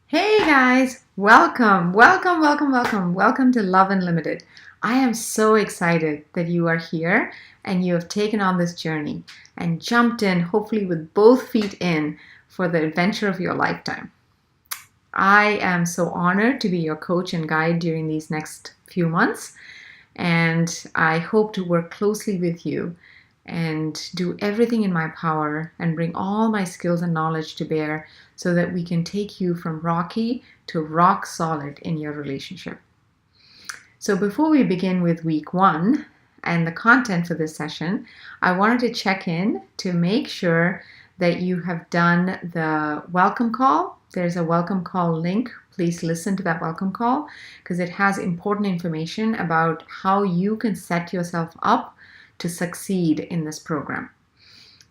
Hey guys, welcome to Love Unlimited. I am so excited that you are here and you have taken on this journey and jumped in, hopefully with both feet in, for the adventure of your lifetime. I am so honored to be your coach and guide during these next few months, and I hope to work closely with you and do everything in my power and bring all my skills and knowledge to bear so that we can take you from rocky to rock solid in your relationship. So before we begin with week 1 and the content for this session, I wanted to check in to make sure that you have done the welcome call. There's a welcome call link. Please listen to that welcome call because it has important information about how you can set yourself up to succeed in this program.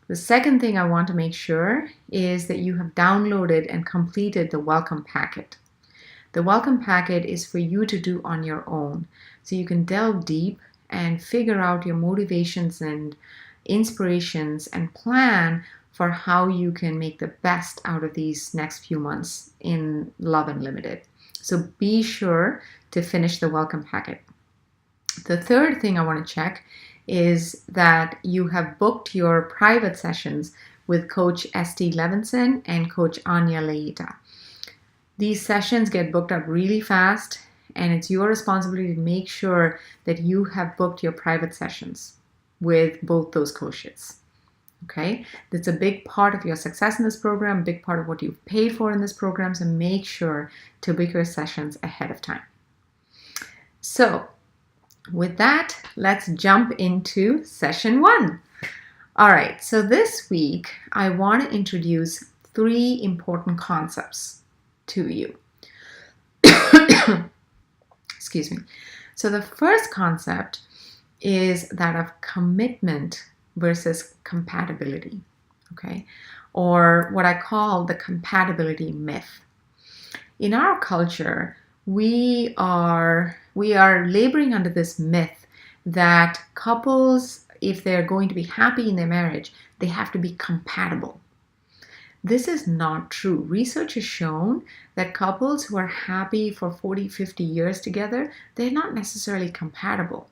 The second thing I want to make sure is that you have downloaded and completed the welcome packet. The welcome packet is for you to do on your own, so you can delve deep and figure out your motivations and inspirations and plan for how you can make the best out of these next few months in Love Unlimited. So be sure to finish the welcome packet. The third thing I want to check is that you have booked your private sessions with Coach St. Levinson and Coach Anya Leita. These sessions get booked up really fast, and it's your responsibility to make sure that you have booked your private sessions with both those coaches. Okay, that's a big part of your success in this program, a big part of what you've paid for in this program, so make sure to book your sessions ahead of time. So with that, let's jump into session 1. All right, so this week I want to introduce 3 important concepts to you. Excuse me. So the first concept is that of commitment versus compatibility, okay? Or what I call the compatibility myth. In our culture, we are laboring under this myth that couples, if they're going to be happy in their marriage, they have to be compatible. This is not true. Research has shown that couples who are happy for 40, 50 years together, they're not necessarily compatible.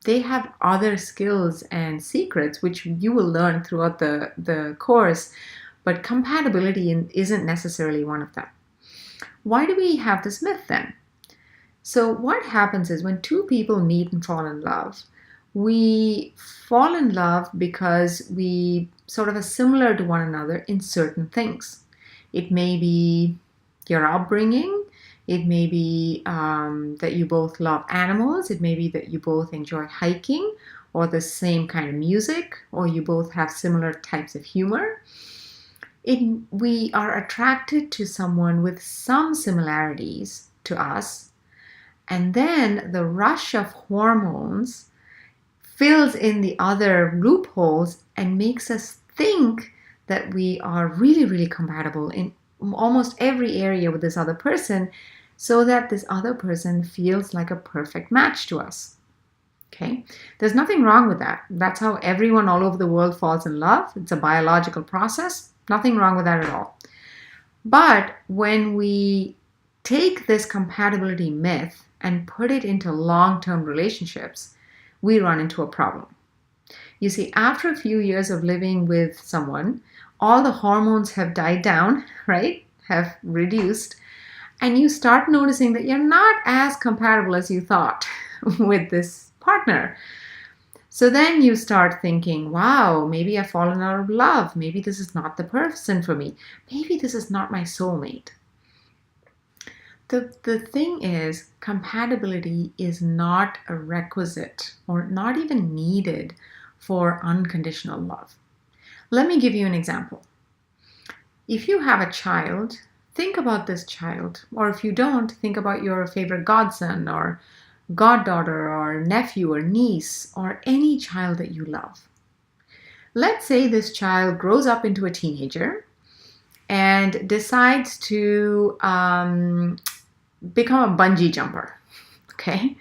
They have other skills and secrets, which you will learn throughout the course, but compatibility isn't necessarily one of them. Why do we have this myth then? So what happens is when 2 people meet and fall in love, we fall in love because we sort of are similar to one another in certain things. It may be your upbringing. It may be that you both love animals. It may be that you both enjoy hiking or the same kind of music, or you both have similar types of humor. We are attracted to someone with some similarities to us, and then the rush of hormones fills in the other loopholes and makes us think that we are really, really compatible in almost every area with this other person, so that this other person feels like a perfect match to us. Okay? There's nothing wrong with that. That's how everyone all over the world falls in love. It's a biological process. Nothing wrong with that at all. But when we take this compatibility myth and put it into long-term relationships, we run into a problem. You see, after a few years of living with someone, all the hormones have died down, right? Have reduced. And you start noticing that you're not as compatible as you thought with this partner. So then you start thinking, wow, maybe I've fallen out of love. Maybe this is not the person for me. Maybe this is not my soulmate. The thing is, compatibility is not a requisite or not even needed for unconditional love. Let me give you an example. If you have a child, think about this child. Or if you don't, think about your favorite godson or goddaughter or nephew or niece or any child that you love. Let's say this child grows up into a teenager and decides to become a bungee jumper. Okay?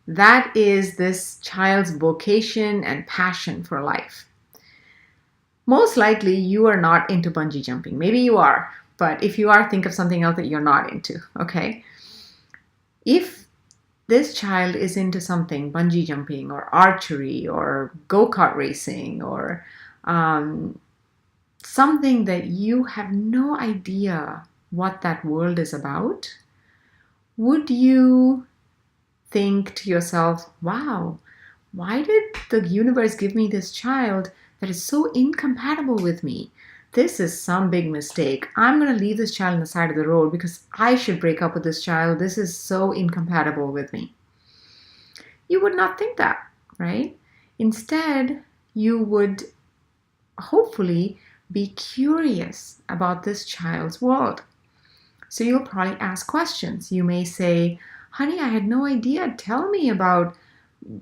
That is this child's vocation and passion for life. Most likely you are not into bungee jumping. Maybe you are, But if you are, think of something else that you're not into, okay? If this child is into something, bungee jumping or archery or go-kart racing or something that you have no idea what that world is about, would you think to yourself, wow, why did the universe give me this child that is so incompatible with me? This is some big mistake. I'm going to leave this child on the side of the road because I should break up with this child. This is so incompatible with me. You would not think that, right? Instead, you would hopefully be curious about this child's world. So you'll probably ask questions. You may say, honey, I had no idea. Tell me about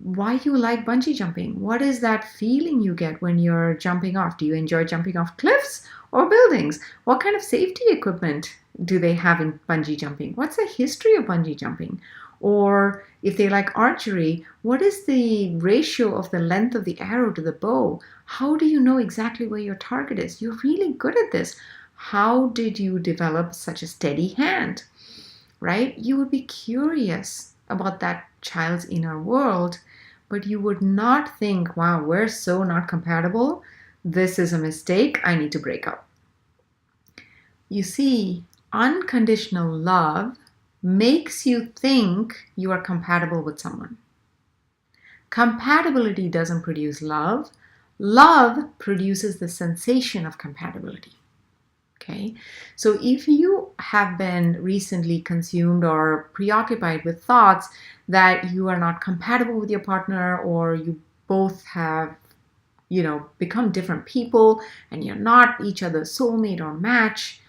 why you like bungee jumping. What is that feeling you get when you're jumping off? Do you enjoy jumping off cliffs or buildings? What kind of safety equipment do they have in bungee jumping? What's the history of bungee jumping? Or if they like archery, what is the ratio of the length of the arrow to the bow? How do you know exactly where your target is? You're really good at this. How did you develop such a steady hand? Right? You would be curious about that child's inner world, but you would not think, wow, we're so not compatible. This is a mistake. I need to break up. You see, unconditional love makes you think you are compatible with someone. Compatibility doesn't produce love. Love produces the sensation of compatibility. Okay, so if you have been recently consumed or preoccupied with thoughts that you are not compatible with your partner, or you both have, become different people and you're not each other's soulmate or match,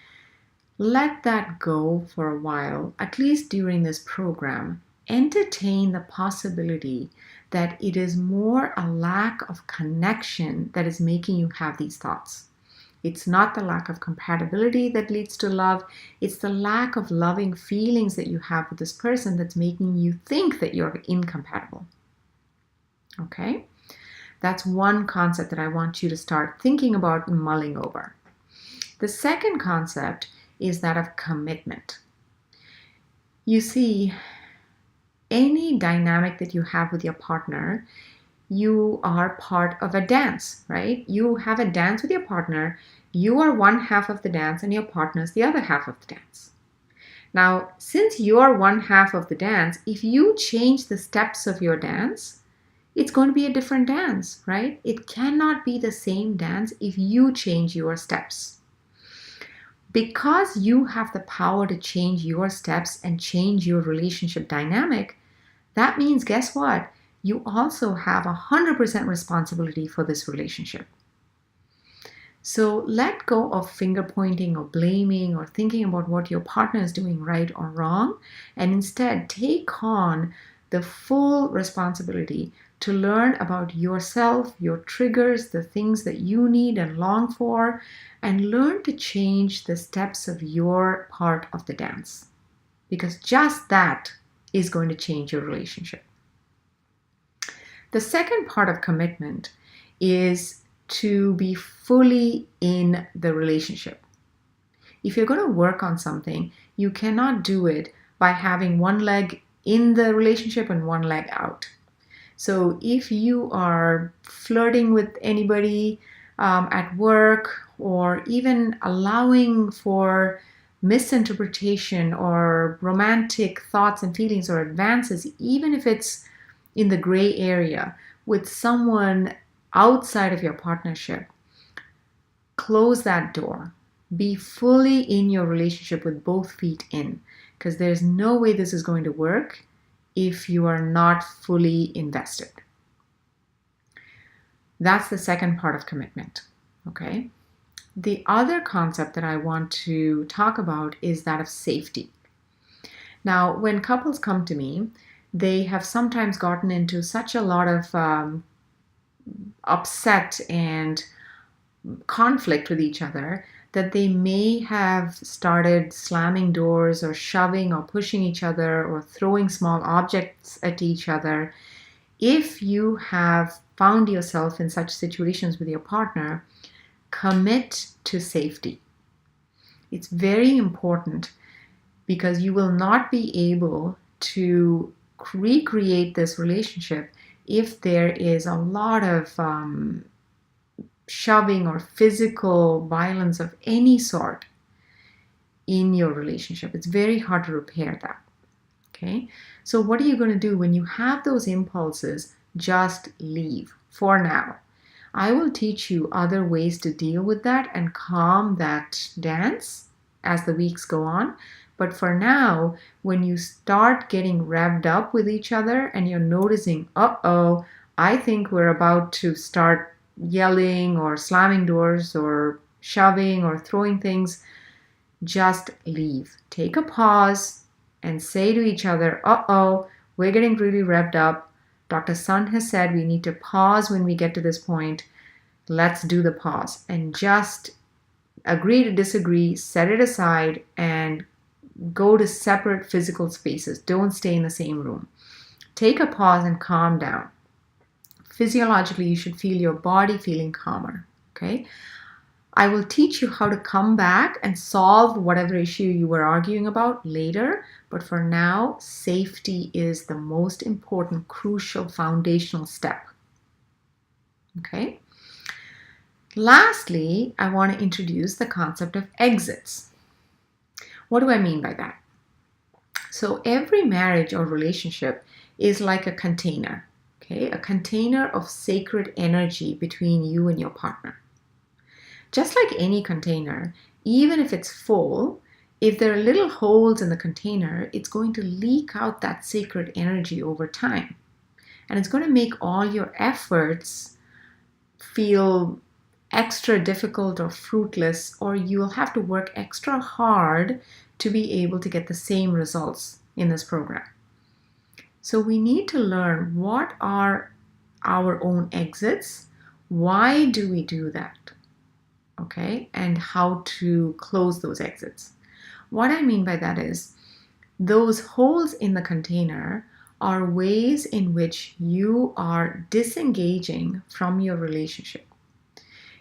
let that go for a while, at least during this program. Entertain the possibility that it is more a lack of connection that is making you have these thoughts. It's not the lack of compatibility that leads to love. It's the lack of loving feelings that you have with this person that's making you think that you're incompatible. Okay? That's one concept that I want you to start thinking about and mulling over. The second concept is that of commitment. You see, any dynamic that you have with your partner, you are part of a dance, right? You have a dance with your partner. You are one half of the dance and your partner is the other half of the dance. Now, since you are one half of the dance, if you change the steps of your dance, it's going to be a different dance, right? It cannot be the same dance if you change your steps. Because you have the power to change your steps and change your relationship dynamic, that means, guess what? You also have 100% responsibility for this relationship. So let go of finger pointing or blaming or thinking about what your partner is doing right or wrong, and instead take on the full responsibility to learn about yourself, your triggers, the things that you need and long for, and learn to change the steps of your part of the dance. Because just that is going to change your relationship. The second part of commitment is to be fully in the relationship. If you're going to work on something, you cannot do it by having one leg in the relationship and one leg out. So if you are flirting with anybody at work, or even allowing for misinterpretation or romantic thoughts and feelings or advances, even if it's in the gray area with someone outside of your partnership, close that door. Be fully in your relationship with both feet in, because there's no way this is going to work if you are not fully invested. That's the second part of commitment, okay? The other concept that I want to talk about is that of safety. Now, when couples come to me, they have sometimes gotten into such a lot of upset and conflict with each other that they may have started slamming doors or shoving or pushing each other or throwing small objects at each other. If you have found yourself in such situations with your partner, commit to safety. It's very important because you will not be able to recreate this relationship if there is a lot of shoving or physical violence of any sort in your relationship. It's very hard to repair that. Okay, so what are you going to do when you have those impulses? Just leave for now. I will teach you other ways to deal with that and calm that dance as the weeks go on. But for now, when you start getting revved up with each other and you're noticing, uh-oh, I think we're about to start yelling or slamming doors or shoving or throwing things, just leave. Take a pause and say to each other, uh-oh, we're getting really revved up. Dr. Sun has said we need to pause when we get to this point. Let's do the pause and just agree to disagree, set it aside, and go to separate physical spaces. Don't stay in the same room. Take a pause and calm down. Physiologically, you should feel your body feeling calmer. Okay? I will teach you how to come back and solve whatever issue you were arguing about later. But for now, safety is the most important, crucial, foundational step. Okay? Lastly, I want to introduce the concept of exits. What do I mean by that? So every marriage or relationship is like a container, okay? A container of sacred energy between you and your partner. Just like any container, even if it's full, if there are little holes in the container, it's going to leak out that sacred energy over time. And it's going to make all your efforts feel extra difficult or fruitless, or you'll have to work extra hard to be able to get the same results in this program. So we need to learn what are our own exits, why do we do that, okay, and how to close those exits. What I mean by that is those holes in the container are ways in which you are disengaging from your relationship.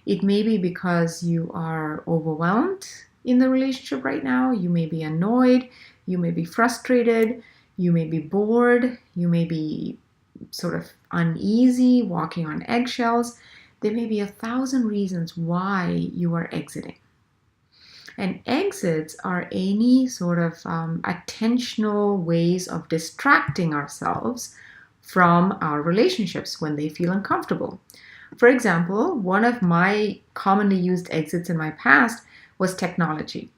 It may be because you are overwhelmed in the relationship right now. You may be annoyed. You may be frustrated. You may be bored. You may be sort of uneasy, walking on eggshells. There may be 1,000 reasons why you are exiting. And exits are any sort of attentional ways of distracting ourselves from our relationships when they feel uncomfortable. For example, one of my commonly used exits in my past was technology.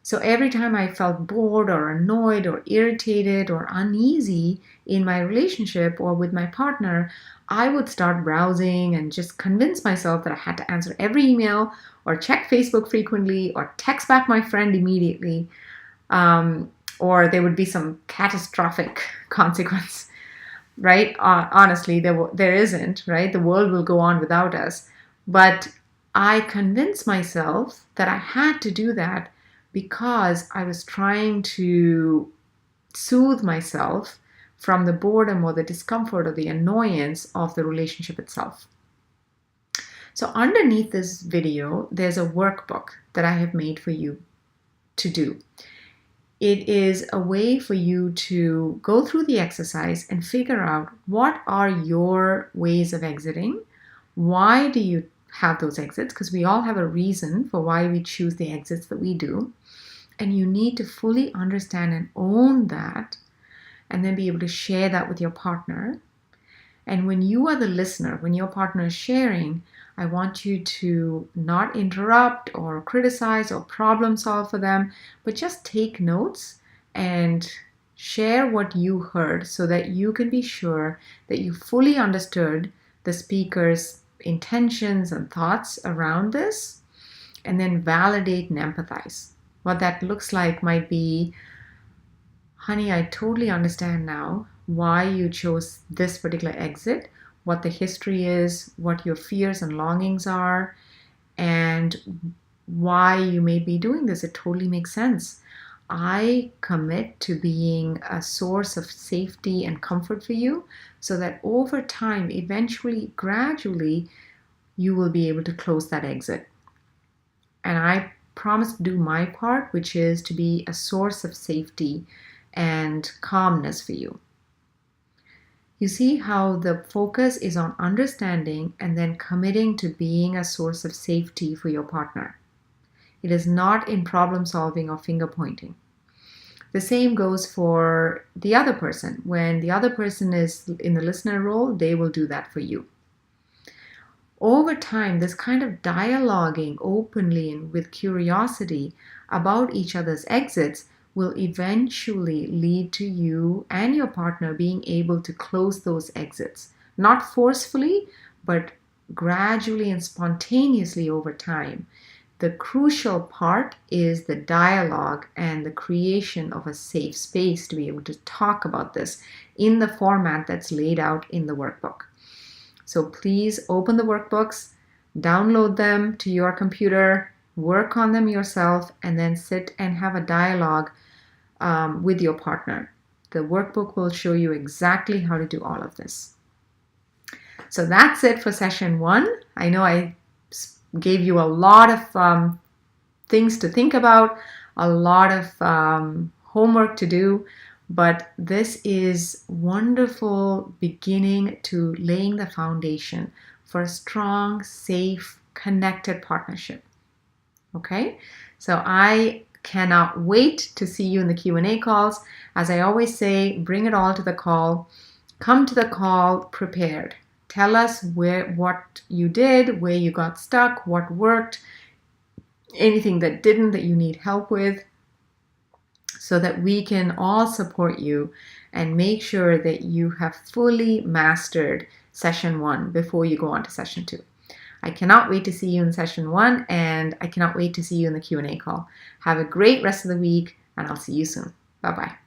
So every time I felt bored or annoyed or irritated or uneasy in my relationship or with my partner, I would start browsing and just convince myself that I had to answer every email or check Facebook frequently or text back my friend immediately, or there would be some catastrophic consequence. Right? Honestly, there isn't, right? The world will go on without us. But I convinced myself that I had to do that because I was trying to soothe myself from the boredom or the discomfort or the annoyance of the relationship itself. So underneath this video, there's a workbook that I have made for you to do. It is a way for you to go through the exercise and figure out what are your ways of exiting. Why do you have those exits? Because we all have a reason for why we choose the exits that we do. And you need to fully understand and own that and then be able to share that with your partner. And when you are the listener, when your partner is sharing, I want you to not interrupt or criticize or problem solve for them, but just take notes and share what you heard so that you can be sure that you fully understood the speaker's intentions and thoughts around this, and then validate and empathize. What that looks like might be, honey, I totally understand now why you chose this particular exit, what the history is, what your fears and longings are, and why you may be doing this. It totally makes sense. I commit to being a source of safety and comfort for you so that over time, eventually, gradually, you will be able to close that exit. And I promise to do my part, which is to be a source of safety and calmness for you. You see how the focus is on understanding and then committing to being a source of safety for your partner. It is not in problem solving or finger pointing. The same goes for the other person. When the other person is in the listener role, they will do that for you. Over time, this kind of dialoguing openly and with curiosity about each other's exits will eventually lead to you and your partner being able to close those exits. Not forcefully, but gradually and spontaneously over time. The crucial part is the dialogue and the creation of a safe space to be able to talk about this in the format that's laid out in the workbook. So please open the workbooks, download them to your computer, work on them yourself, and then sit and have a dialogue with your partner. The workbook will show you exactly how to do all of this. So that's it for session 1. I know I gave you a lot of things to think about, a lot of homework to do, but this is wonderful beginning to laying the foundation for a strong, safe, connected partnership. Okay, so I cannot wait to see you in the Q&A calls. As I always say, bring it all to the call. Come to the call prepared. Tell us what you did, where you got stuck, what worked, anything that didn't that you need help with, so that we can all support you and make sure that you have fully mastered session 1 before you go on to session 2. I cannot wait to see you in session 1, and I cannot wait to see you in the Q&A call. Have a great rest of the week, and I'll see you soon. Bye-bye.